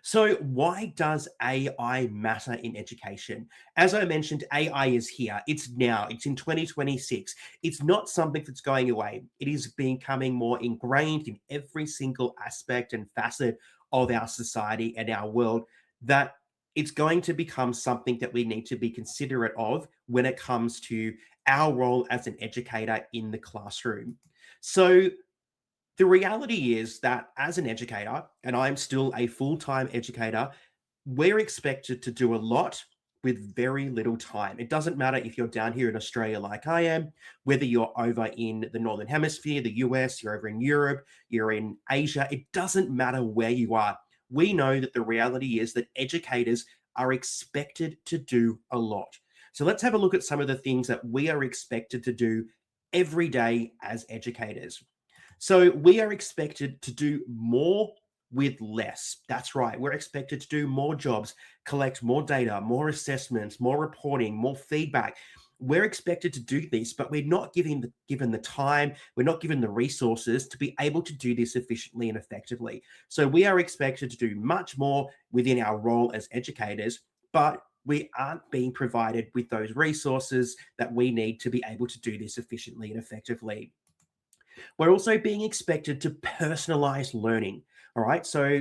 So, why does AI matter in education? As I mentioned, AI is here. It's now. It's in 2026. It's not something that's going away. It is becoming more ingrained in every single aspect and facet of our society and our world, that it's going to become something that we need to be considerate of when it comes to our role as an educator in the classroom. So, the reality is that as an educator, and I'm still a full time educator, we're expected to do a lot with very little time. It doesn't matter if you're down here in Australia like I am, whether you're over in the Northern Hemisphere, the US, you're over in Europe, you're in Asia, it doesn't matter where you are. We know that the reality is that educators are expected to do a lot. So let's have a look at some of the things that we are expected to do every day as educators. So we are expected to do more with less. That's right. We're expected to do more jobs, collect more data, more assessments, more reporting, more feedback. We're expected to do this, but we're not given the time, we're not given the resources to be able to do this efficiently and effectively. So we are expected to do much more within our role as educators, but we aren't being provided with those resources that we need to be able to do this efficiently and effectively. We're also being expected to personalize learning. All right. So,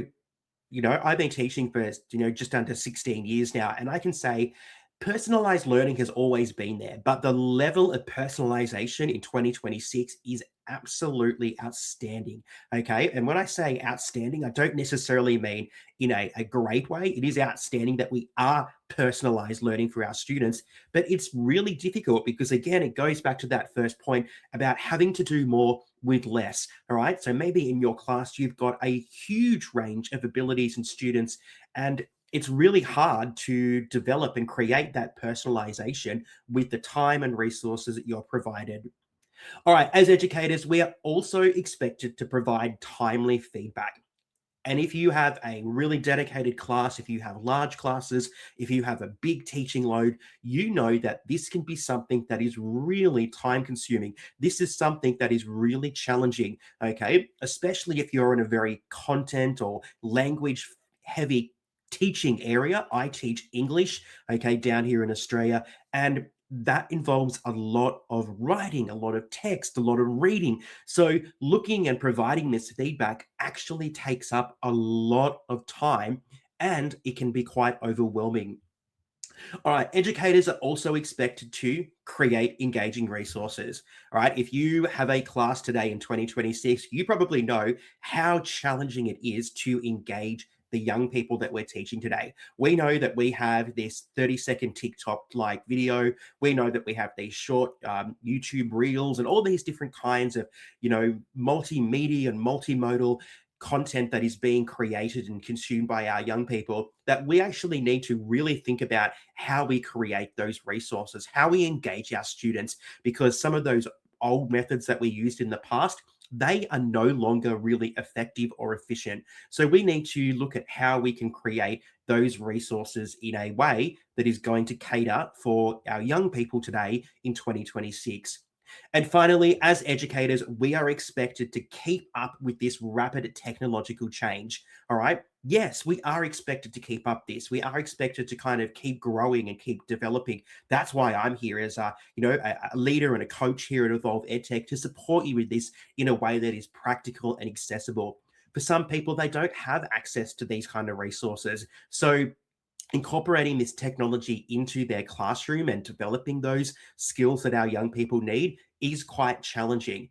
I've been teaching for, just under 16 years now. And I can say personalized learning has always been there, but the level of personalization in 2026 is absolutely outstanding. Okay. And when I say outstanding, I don't necessarily mean in a great way. It is outstanding that we are personalized learning for our students, but it's really difficult because, again, it goes back to that first point about having to do more with less. All right. So maybe in your class, you've got a huge range of abilities and students, and it's really hard to develop and create that personalization with the time and resources that you're provided. All right, as educators, we are also expected to provide timely feedback. And if you have a really dedicated class, if you have large classes, if you have a big teaching load, you know that this can be something that is really time consuming. This is something that is really challenging, okay? Especially if you're in a very content or language heavy teaching area. I teach English, okay, down here in Australia. And that involves a lot of writing, a lot of text, a lot of reading. So, looking and providing this feedback actually takes up a lot of time, and it can be quite overwhelming. All right, educators are also expected to create engaging resources. All right, if you have a class today in 2026, you probably know how challenging it is to engage the young people that we're teaching today. We know that we have this 30-second TikTok like video. We know that we have these short YouTube reels and all these different kinds of, multimedia and multimodal content that is being created and consumed by our young people, that we actually need to really think about how we create those resources, how we engage our students, because some of those old methods that we used in the past, they are no longer really effective or efficient. So we need to look at how we can create those resources in a way that is going to cater for our young people today in 2026. And finally, as educators, we are expected to keep up with this rapid technological change. All right. Yes, we are expected to keep up this. We are expected to kind of keep growing and keep developing. That's why I'm here as a leader and a coach here at Evolve EdTech to support you with this in a way that is practical and accessible. For some people, they don't have access to these kind of resources. So incorporating this technology into their classroom and developing those skills that our young people need is quite challenging.